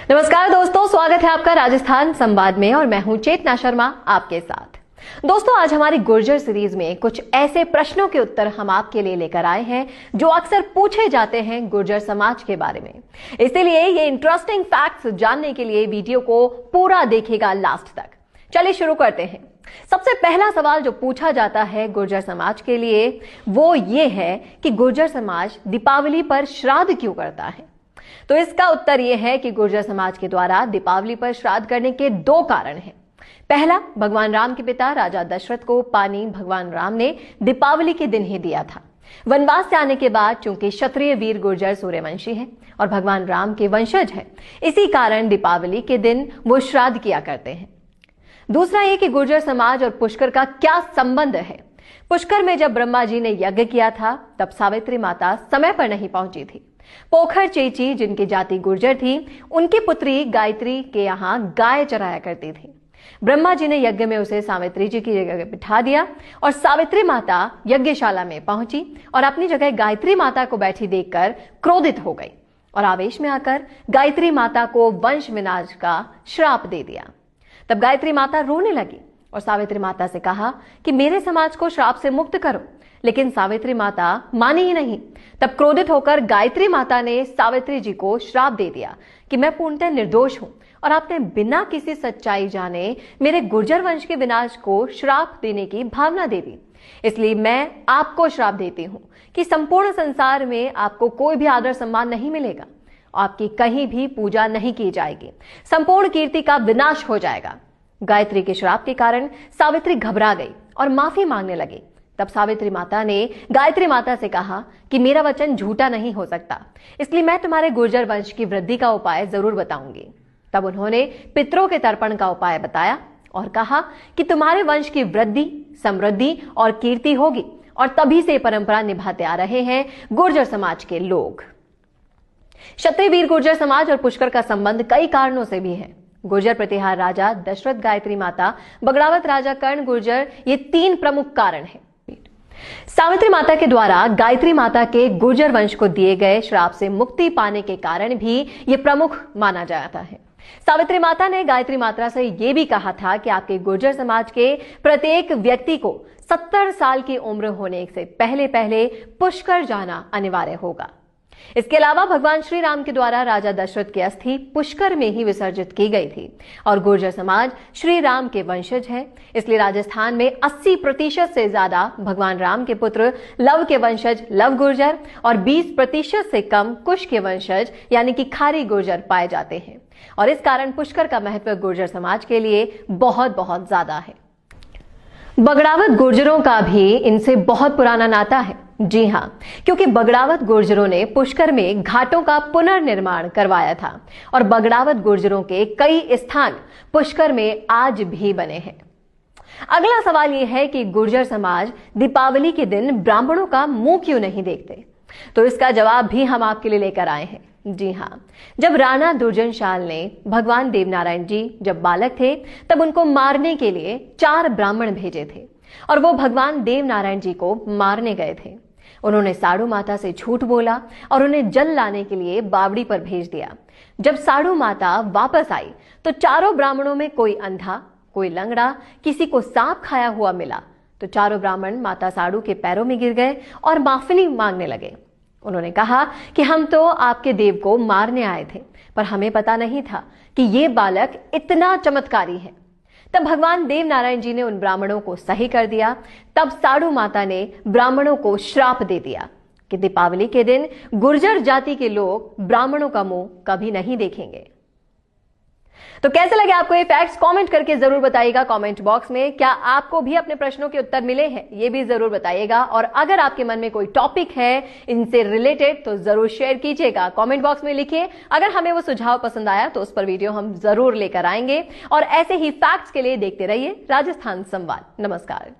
नमस्कार दोस्तों, स्वागत है आपका राजस्थान संवाद में और मैं हूं चेतना शर्मा आपके साथ। दोस्तों, आज हमारी गुर्जर सीरीज में कुछ ऐसे प्रश्नों के उत्तर हम आपके लिए लेकर आए हैं जो अक्सर पूछे जाते हैं गुर्जर समाज के बारे में। इसीलिए ये इंटरेस्टिंग फैक्ट्स जानने के लिए वीडियो को पूरा देखिएगा लास्ट तक। चलिए शुरू करते हैं। सबसे पहला सवाल जो पूछा जाता है गुर्जर समाज के लिए वो ये है कि गुर्जर समाज दीपावली पर श्राद्ध क्यों करता है। तो इसका उत्तर यह है कि गुर्जर समाज के द्वारा दीपावली पर श्राद्ध करने के दो कारण हैं। पहला, भगवान राम के पिता राजा दशरथ को पानी भगवान राम ने दीपावली के दिन ही दिया था। वनवास से आने के बाद चूंकि क्षत्रिय वीर गुर्जर सूर्यवंशी हैं और भगवान राम के वंशज हैं, इसी कारण दीपावली के दिन वो श्राद्ध किया करते हैं। दूसरा ये कि गुर्जर समाज और पुष्कर का क्या संबंध है। पुष्कर में जब ब्रह्मा जी ने यज्ञ किया था तब सावित्री माता समय पर नहीं पहुंची थी। पोखर चेची, जिनकी जाति गुर्जर थी, उनकी पुत्री गायत्री के यहाँ गाय चराया करती थी। ब्रह्मा जी ने यज्ञ में उसे सावित्री जी की जगह बिठा दिया और सावित्री माता यज्ञशाला में पहुंची और अपनी जगह गायत्री माता को बैठी देखकर क्रोधित हो गई और आवेश में आकर गायत्री माता को वंश विनाश का श्राप दे दिया। तब गायत्री माता रोने लगी और सावित्री माता से कहा कि मेरे समाज को श्राप से मुक्त करो, लेकिन सावित्री माता मानी ही नहीं। तब क्रोधित होकर गायत्री माता ने सावित्री जी को श्राप दे दिया कि मैं पूर्णतः निर्दोष हूं और आपने बिना किसी सच्चाई जाने मेरे गुर्जर वंश के विनाश को श्राप देने की भावना दे दी। इसलिए मैं आपको श्राप देती हूं कि संपूर्ण संसार में आपको कोई भी आदर सम्मान नहीं मिलेगा, आपकी कहीं भी पूजा नहीं की जाएगी, संपूर्ण कीर्ति का विनाश हो जाएगा। गायत्री के श्राप के कारण सावित्री घबरा गई और माफी मांगने लगी। तब सावित्री माता ने गायत्री माता से कहा कि मेरा वचन झूठा नहीं हो सकता, इसलिए मैं तुम्हारे गुर्जर वंश की वृद्धि का उपाय जरूर बताऊंगी। तब उन्होंने पितरों के तर्पण का उपाय बताया और कहा कि तुम्हारे वंश की वृद्धि, समृद्धि और कीर्ति होगी और तभी से परंपरा निभाते आ रहे हैं गुर्जर समाज के लोग। क्षत्रिय वीर गुर्जर समाज और पुष्कर का संबंध कई कारणों से भी है। गुर्जर प्रतिहार राजा दशरथ, गायत्री माता, बगड़ावत राजा कर्ण गुर्जर, ये तीन प्रमुख कारण हैं। सावित्री माता के द्वारा गायत्री माता के गुर्जर वंश को दिए गए श्राप से मुक्ति पाने के कारण भी ये प्रमुख माना जाता है। सावित्री माता ने गायत्री माता से यह भी कहा था कि आपके गुर्जर समाज के प्रत्येक व्यक्ति को 70 साल की उम्र होने से पहले पहले पुष्कर जाना अनिवार्य होगा। इसके अलावा भगवान श्री राम के द्वारा राजा दशरथ की अस्थि पुष्कर में ही विसर्जित की गई थी और गुर्जर समाज श्री राम के वंशज है, इसलिए राजस्थान में 80% से ज्यादा भगवान राम के पुत्र लव के वंशज लव गुर्जर और 20% से कम कुश के वंशज यानी कि खारी गुर्जर पाए जाते हैं और इस कारण पुष्कर का महत्व गुर्जर समाज के लिए बहुत बहुत ज्यादा है। बगड़ावत गुर्जरों का भी इनसे बहुत पुराना नाता है। जी हाँ, क्योंकि बगड़ावत गुर्जरों ने पुष्कर में घाटों का पुनर्निर्माण करवाया था और बगड़ावत गुर्जरों के कई स्थान पुष्कर में आज भी बने हैं। अगला सवाल यह है कि गुर्जर समाज दीपावली के दिन ब्राह्मणों का मुंह क्यों नहीं देखते। तो इसका जवाब भी हम आपके लिए लेकर आए हैं। जी हाँ, जब राणा दुर्जनशाल ने भगवान देवनारायण जी जब बालक थे तब उनको मारने के लिए 4 ब्राह्मण भेजे थे और वो भगवान देवनारायण जी को मारने गए थे। उन्होंने साड़ू माता से झूठ बोला और उन्हें जल लाने के लिए बावड़ी पर भेज दिया। जब साड़ू माता वापस आई तो चारों ब्राह्मणों में कोई अंधा, कोई लंगड़ा, किसी को सांप खाया हुआ मिला। तो चारों ब्राह्मण माता साड़ू के पैरों में गिर गए और माफी मांगने लगे। उन्होंने कहा कि हम तो आपके देव को मारने आए थे, पर हमें पता नहीं था कि ये बालक इतना चमत्कारी है। तब भगवान देवनारायण जी ने उन ब्राह्मणों को सही कर दिया। तब साड़ू माता ने ब्राह्मणों को श्राप दे दिया कि दीपावली के दिन गुर्जर जाति के लोग ब्राह्मणों का मुंह कभी नहीं देखेंगे। तो कैसे लगे आपको ये फैक्ट्स, कमेंट करके जरूर बताइएगा कमेंट बॉक्स में। क्या आपको भी अपने प्रश्नों के उत्तर मिले हैं, ये भी जरूर बताइएगा। और अगर आपके मन में कोई टॉपिक है इनसे रिलेटेड तो जरूर शेयर कीजिएगा, कमेंट बॉक्स में लिखिए। अगर हमें वो सुझाव पसंद आया तो उस पर वीडियो हम जरूर लेकर आएंगे। और ऐसे ही फैक्ट्स के लिए देखते रहिए राजस्थान संवाद। नमस्कार।